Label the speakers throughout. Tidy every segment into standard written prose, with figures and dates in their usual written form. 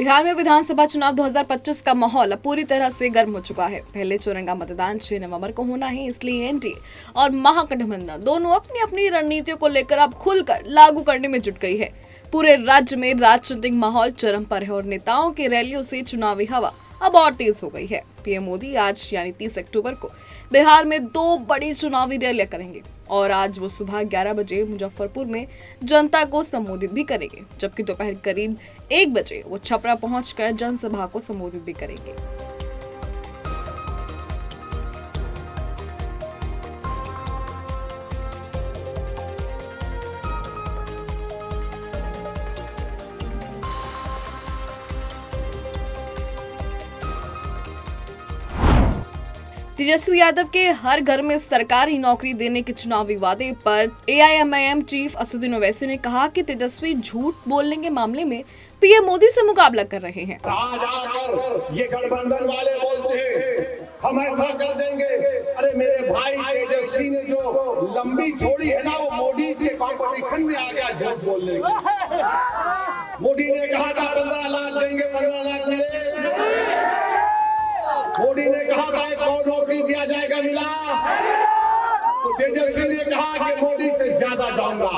Speaker 1: बिहार में विधानसभा चुनाव 2025 का माहौल अब पूरी तरह से गर्म हो चुका है। पहले चरण का मतदान 6 नवंबर को होना है, इसलिए एनडीए और महागठबंधन दोनों अपनी अपनी रणनीतियों को लेकर अब खुलकर लागू करने में जुट गई है। पूरे राज्य में राजनीतिक माहौल चरम पर है और नेताओं की रैलियों से चुनावी हवा अब और तेज हो गई है। पीएम मोदी आज यानी 30 अक्टूबर को बिहार में 2 बड़ी चुनावी रैलियां करेंगे और आज वो सुबह 11 बजे मुजफ्फरपुर में जनता को संबोधित भी करेंगे, जबकि दोपहर करीब 1 बजे वो छपरा पहुंचकर जनसभा को संबोधित भी करेंगे। तेजस्वी यादव के हर घर में सरकारी नौकरी देने के चुनावी वादे पर एआईएमआईएम चीफ असदुद्दीन ओवैसी ने कहा कि तेजस्वी झूठ बोलने के मामले में पीएम मोदी से मुकाबला कर रहे हैं।
Speaker 2: आज आकर ये गठबंधन वाले बोलते हैं हम ऐसा कर देंगे। अरे मेरे भाई तेजस्वी ने जो लंबी छोड़ी है ना, वो मोदी से कंपटीशन में आ गया झूठ बोलने की। मोदी ने कहा था 15 लाख देंगे, 15 लाख मिले। मोदी ने कहा था 1 करोड़ नौकरी दिया जाएगा, मिला। तो तेजस्वी ने कहा कि मोदी से ज्यादा जाऊंगा।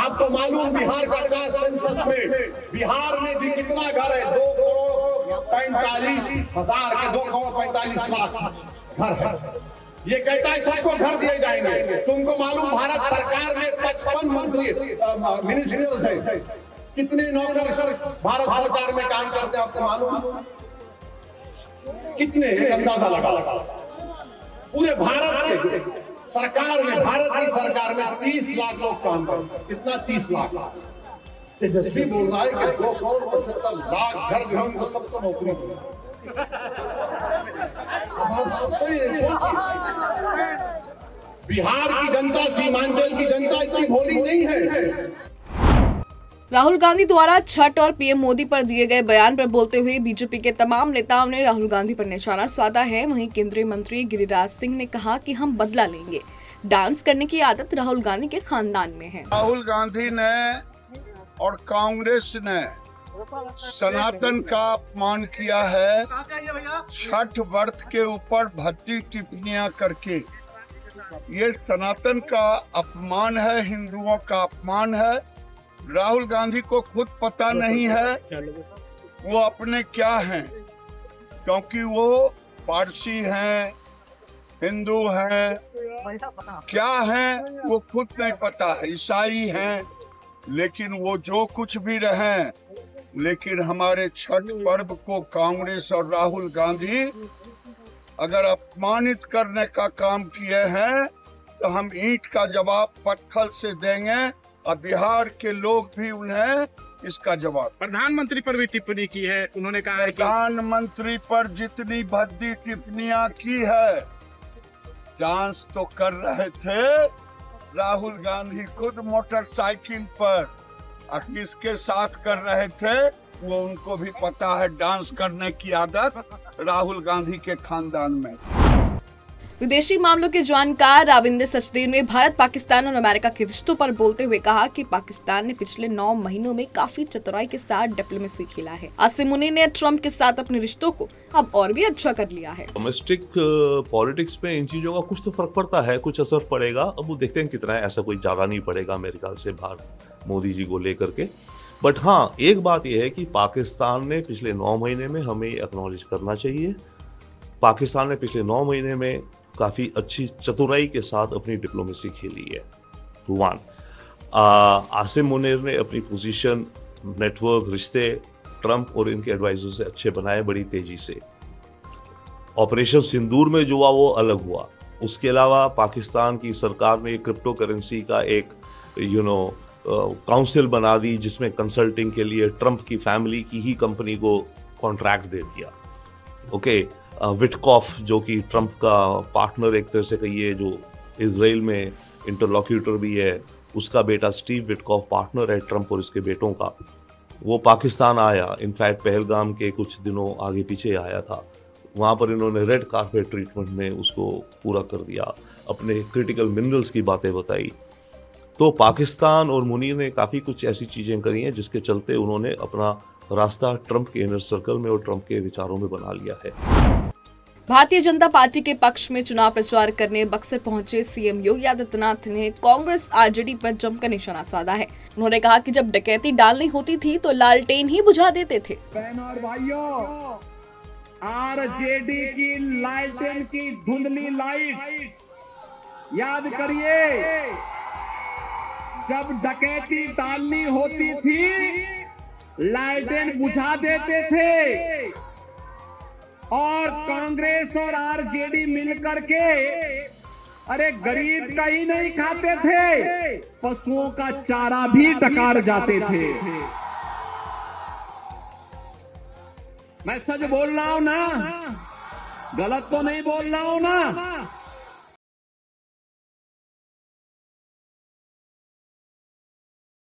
Speaker 2: आपको मालूम बिहार का कास्ट सेंसस में बिहार में भी कितना घर है? 2 करोड़ 45 हजार के 2 करोड़ 45 लाख घर है। ये कहता है सबको घर दिए जाएंगे। तुमको मालूम भारत सरकार में 55 मंत्री मिनिस्टर्स हैं। कितने नौकर भारत सरकार में काम करते हैं आपको मालूम? कितने अंदाजा लगा पूरे भारत के सरकार में, भारत की सरकार में 30 लाख लोग काम करते हैं। कितना? 30 लाख। तेजस्वी बोल रहा है कि 2 करोड़ 75 लाख घर जो है उनको सबको नौकरी दी। अब आप सोचिए, बिहार की जनता, सीमांचल की जनता इतनी भोली नहीं है।
Speaker 1: राहुल गांधी द्वारा छठ और पीएम मोदी पर दिए गए बयान पर बोलते हुए बीजेपी के तमाम नेताओं ने राहुल गांधी पर निशाना साधा है। वहीं केंद्रीय मंत्री गिरिराज सिंह ने कहा कि हम बदला लेंगे। डांस करने की आदत राहुल गांधी के खानदान में है।
Speaker 3: राहुल गांधी ने और कांग्रेस ने सनातन का अपमान किया है। छठ व्रत के ऊपर भद्दी टिप्पणियां करके ये सनातन का अपमान है, हिंदुओं का अपमान है। राहुल गांधी को खुद पता नहीं है वो अपने क्या हैं, क्योंकि वो पारसी हैं, हिंदू हैं, क्या हैं वो खुद नहीं पता है। ईसाई हैं, लेकिन वो जो कुछ भी रहें, लेकिन हमारे छठ पर्व को कांग्रेस और राहुल गांधी अगर अपमानित करने का काम किए हैं तो हम ईंट का जवाब पत्थर से देंगे और बिहार के लोग भी उन्हें इसका जवाब।
Speaker 4: प्रधानमंत्री पर भी टिप्पणी की है। उन्होंने कहा है कि
Speaker 3: प्रधानमंत्री पर जितनी भद्दी टिप्पणियां की है, डांस तो कर रहे थे राहुल गांधी खुद मोटरसाइकिल पर, और किसके साथ कर रहे थे वो उनको भी पता है। डांस करने की आदत राहुल गांधी के खानदान में।
Speaker 1: विदेशी मामलों के जानकार राविंद्र सचदेव ने भारत, पाकिस्तान और अमेरिका के रिश्तों पर बोलते हुए कहा कि पाकिस्तान ने पिछले 9 महीनों में काफी चतुराई के साथ डिप्लोमेसी खेला है। आसिम मुनीर ने ट्रंप के साथ अपने रिश्तों को अब और भी अच्छा कर लिया है।
Speaker 5: डोमेस्टिक पॉलिटिक्स में इन चीजों का कुछ तो फर्क पड़ता है, कुछ असर पड़ेगा। अब वो देखते हैं कितना है, ऐसा कोई ज्यादा नहीं पड़ेगा मेरे ख्याल से भारत मोदी जी को लेकर के। बट हाँ, एक बात यह है कि पाकिस्तान ने पिछले 9 महीने में हमें एक्नॉलेज करना चाहिए। पाकिस्तान ने पिछले 9 महीने में काफ़ी अच्छी चतुराई के साथ अपनी डिप्लोमेसी खेली है। 1 आसिम मुनीर ने अपनी पोजीशन, नेटवर्क, रिश्ते ट्रंप और इनके एडवाइजर से अच्छे बनाए बड़ी तेजी से। ऑपरेशन सिंदूर में जो हुआ वो अलग हुआ। उसके अलावा पाकिस्तान की सरकार ने क्रिप्टो करेंसी का एक काउंसिल बना दी, जिसमें कंसल्टिंग के लिए ट्रंप की फैमिली की ही कंपनी को कॉन्ट्रैक्ट दे दिया। ओके, विटकॉफ जो कि ट्रंप का पार्टनर एक तरह से कहिए, जो इजराइल में इंटरलॉक्यूटर भी है, उसका बेटा स्टीव विटकॉफ पार्टनर है ट्रंप और इसके बेटों का। वो पाकिस्तान आया, इनफैक्ट पहलगाम के कुछ दिनों आगे पीछे आया था। वहाँ पर इन्होंने रेड कार्पेट ट्रीटमेंट में उसको पूरा कर दिया, अपने क्रिटिकल मिनरल्स की बातें बताई। तो पाकिस्तान और मुनीर ने काफ़ी कुछ ऐसी चीज़ें करी हैं जिसके चलते उन्होंने अपना रास्ता ट्रंप के इनर सर्कल में और ट्रंप के विचारों में बना लिया है।
Speaker 1: भारतीय जनता पार्टी के पक्ष में चुनाव प्रचार करने बक्सर पहुंचे सीएम योगी आदित्यनाथ ने कांग्रेस आरजेडी पर जमकर निशाना साधा है। उन्होंने कहा कि जब डकैती डालनी होती थी तो लालटेन ही बुझा देते थे।
Speaker 6: बहनों और भाइयों, आरजेडी की लालटेन की धुंधली लाइट याद करिए, जब डकैती डालनी होती थी लालटेन बुझा देते थे और कांग्रेस और आरजेडी मिलकर के अरे गरीब का ही नहीं खाते थे, पशुओं का चारा भी डकार जाते थे। मैं सच बोल रहा हूं ना, गलत तो नहीं बोल रहा हूं ना।